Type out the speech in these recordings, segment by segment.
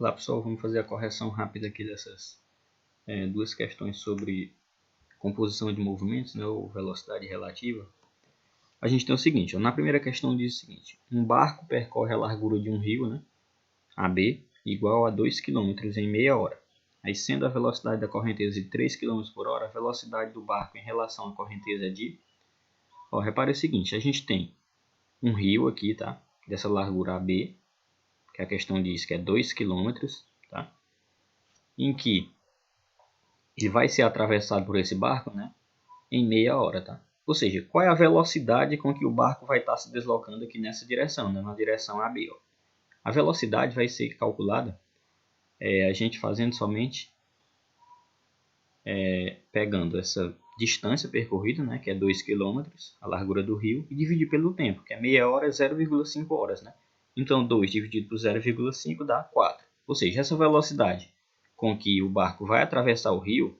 Olá pessoal, vamos fazer a correção rápida aqui dessas duas questões sobre composição de movimentos, né, ou velocidade relativa. A gente tem o seguinte, na primeira questão diz o seguinte: um barco percorre a largura de um rio, né, AB, igual a 2 km em meia hora. Aí, sendo a velocidade da correnteza de 3 km por hora, a velocidade do barco em relação à correnteza é de... repare o seguinte, a gente tem um rio aqui, tá, dessa largura AB, que a questão diz que é 2 km, tá, em que ele vai ser atravessado por esse barco, né, em meia hora, tá? Ou seja, qual é a velocidade com que o barco vai estar se deslocando aqui nessa direção, né, na direção AB, ó. A velocidade vai ser calculada a gente fazendo somente pegando essa distância percorrida, né, que é 2 km, a largura do rio, e dividir pelo tempo, que é meia hora é 0,5 horas, né? Então 2 dividido por 0,5 dá 4. Ou seja, essa velocidade com que o barco vai atravessar o rio,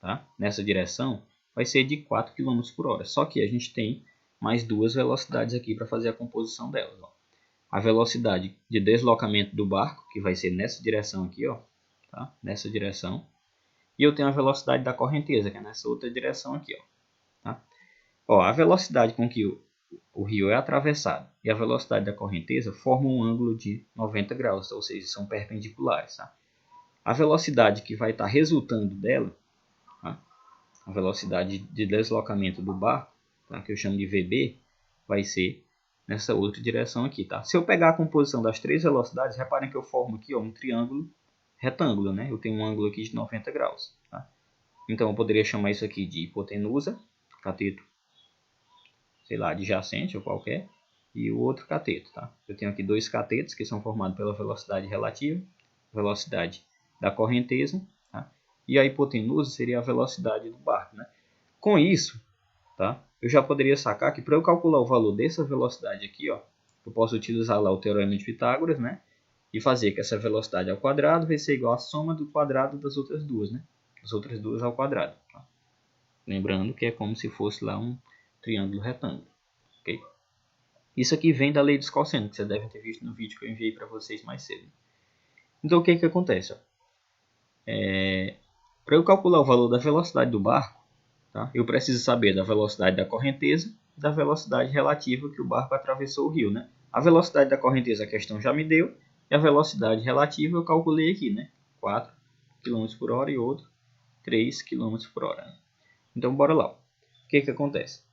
tá, nessa direção, vai ser de 4 km por hora. Só que a gente tem mais duas velocidades aqui para fazer a composição delas, ó. A velocidade de deslocamento do barco, que vai ser nessa direção aqui, ó, tá? Nessa direção. E eu tenho a velocidade da correnteza, que é nessa outra direção aqui, ó, tá? A velocidade com que o rio é atravessado e a velocidade da correnteza formam um ângulo de 90 graus, ou seja, são perpendiculares, tá? A velocidade que vai estar resultando dela, tá, a velocidade de deslocamento do barco, tá, que eu chamo de VB, vai ser nessa outra direção aqui, tá? Se eu pegar a composição das três velocidades, reparem que eu formo aqui, ó, um triângulo retângulo, né? Eu tenho um ângulo aqui de 90 graus, tá? Então eu poderia chamar isso aqui de hipotenusa, cateto, sei lá, adjacente ou qualquer, e o outro cateto, tá? Eu tenho aqui dois catetos que são formados pela velocidade relativa, velocidade da correnteza, tá? E a hipotenusa seria a velocidade do barco, né? Com isso, tá, eu já poderia sacar que para eu calcular o valor dessa velocidade aqui, ó, eu posso utilizar lá o teorema de Pitágoras, né? E fazer que essa velocidade ao quadrado vai ser igual à soma do quadrado das outras duas, né? As outras duas ao quadrado, tá? Lembrando que é como se fosse lá um triângulo retângulo, ok? Isso aqui vem da lei dos cossenos, que vocês devem ter visto no vídeo que eu enviei para vocês mais cedo. Então o que que acontece? Para eu calcular o valor da velocidade do barco, tá, eu preciso saber da velocidade da correnteza e da velocidade relativa que o barco atravessou o rio, né? A velocidade da correnteza a questão já me deu, e a velocidade relativa eu calculei aqui, né? 4 km por hora e outro 3 km por hora. Então, bora lá. O que que acontece?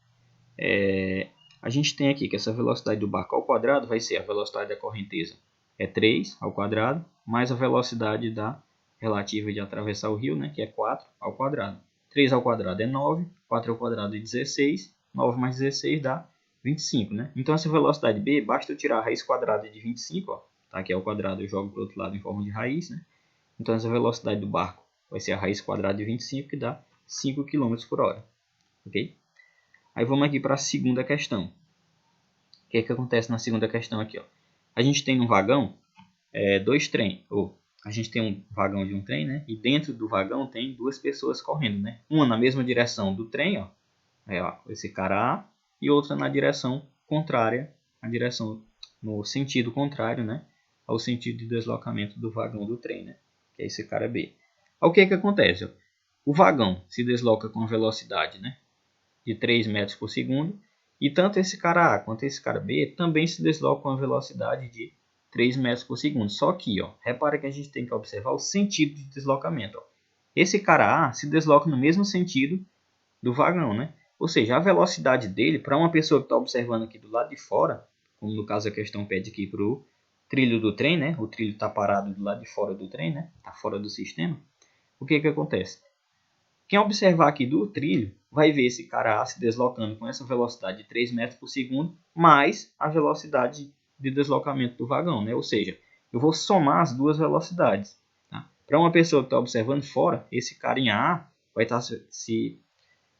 A gente tem aqui que essa velocidade do barco ao quadrado vai ser a velocidade da correnteza é 3 ao quadrado, mais a velocidade da relativa de atravessar o rio, né, que é 4 ao quadrado. 3 ao quadrado é 9, 4 ao quadrado é 16, 9 mais 16 dá 25, né? Então essa velocidade B, basta eu tirar a raiz quadrada de 25, ó, tá, aqui ao quadrado eu jogo para o outro lado em forma de raiz, né? Então essa velocidade do barco vai ser a raiz quadrada de 25, que dá 5 km por hora, ok? Aí vamos aqui para a segunda questão. O que que acontece na segunda questão aqui, ó? A gente tem um vagão, dois trens, a gente tem um vagão de um trem, né? E dentro do vagão tem duas pessoas correndo, né? Uma na mesma direção do trem, ó, esse cara A, e outra na direção contrária, no sentido contrário, né? Ao sentido de deslocamento do vagão do trem, né? Que é esse cara B. Aí, o que que acontece? O vagão se desloca com velocidade, né, de 3 metros por segundo, e tanto esse cara A quanto esse cara B também se deslocam com a velocidade de 3 metros por segundo. Só que, ó, repara que a gente tem que observar o sentido de deslocamento. Ó. Esse cara A se desloca no mesmo sentido do vagão, né? Ou seja, a velocidade dele, para uma pessoa que está observando aqui do lado de fora, como no caso a questão pede aqui para o trilho do trem, né? O trilho está parado do lado de fora do trem, né? Está fora do sistema. O que que acontece? Quem observar aqui do trilho vai ver esse cara A se deslocando com essa velocidade de 3 metros por segundo, mais a velocidade de deslocamento do vagão, né? Ou seja, eu vou somar as duas velocidades. Tá? Para uma pessoa que está observando fora, esse carinha A vai estar se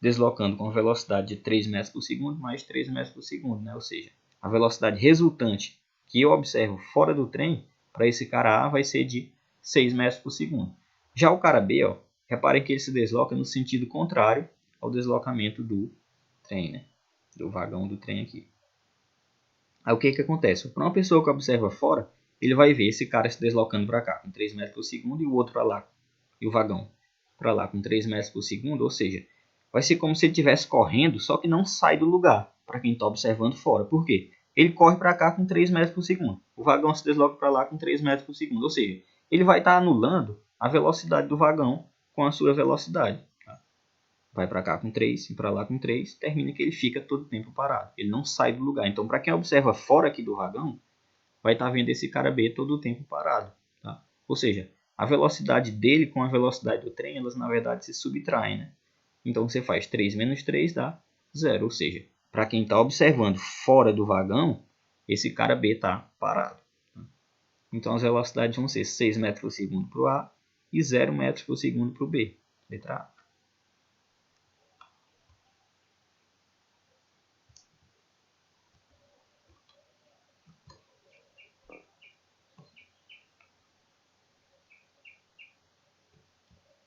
deslocando com a velocidade de 3 metros por segundo mais 3 metros por segundo, né? Ou seja, a velocidade resultante que eu observo fora do trem, para esse cara A vai ser de 6 metros por segundo. Já o cara B, ó, reparem que ele se desloca no sentido contrário ao deslocamento do trem, né? Do vagão do trem aqui. Aí o que que acontece? Para uma pessoa que observa fora, ele vai ver esse cara se deslocando para cá com 3 metros por segundo e o outro para lá, e o vagão para lá com 3 metros por segundo, ou seja, vai ser como se ele estivesse correndo, só que não sai do lugar, para quem está observando fora. Por quê? Ele corre para cá com 3 metros por segundo, o vagão se desloca para lá com 3 metros por segundo, ou seja, ele vai estar anulando a velocidade do vagão com a sua velocidade. Vai para cá com 3 e para lá com 3, termina que ele fica todo o tempo parado. Ele não sai do lugar. Então, para quem observa fora aqui do vagão, vai estar vendo esse cara B todo o tempo parado. Tá? Ou seja, a velocidade dele com a velocidade do trem, elas na verdade se subtraem. Né? Então, você faz 3 menos 3 dá 0. Ou seja, para quem está observando fora do vagão, esse cara B está parado. Tá? Então, as velocidades vão ser 6 metros por segundo para o A e 0 metros por segundo para o B. Letra A.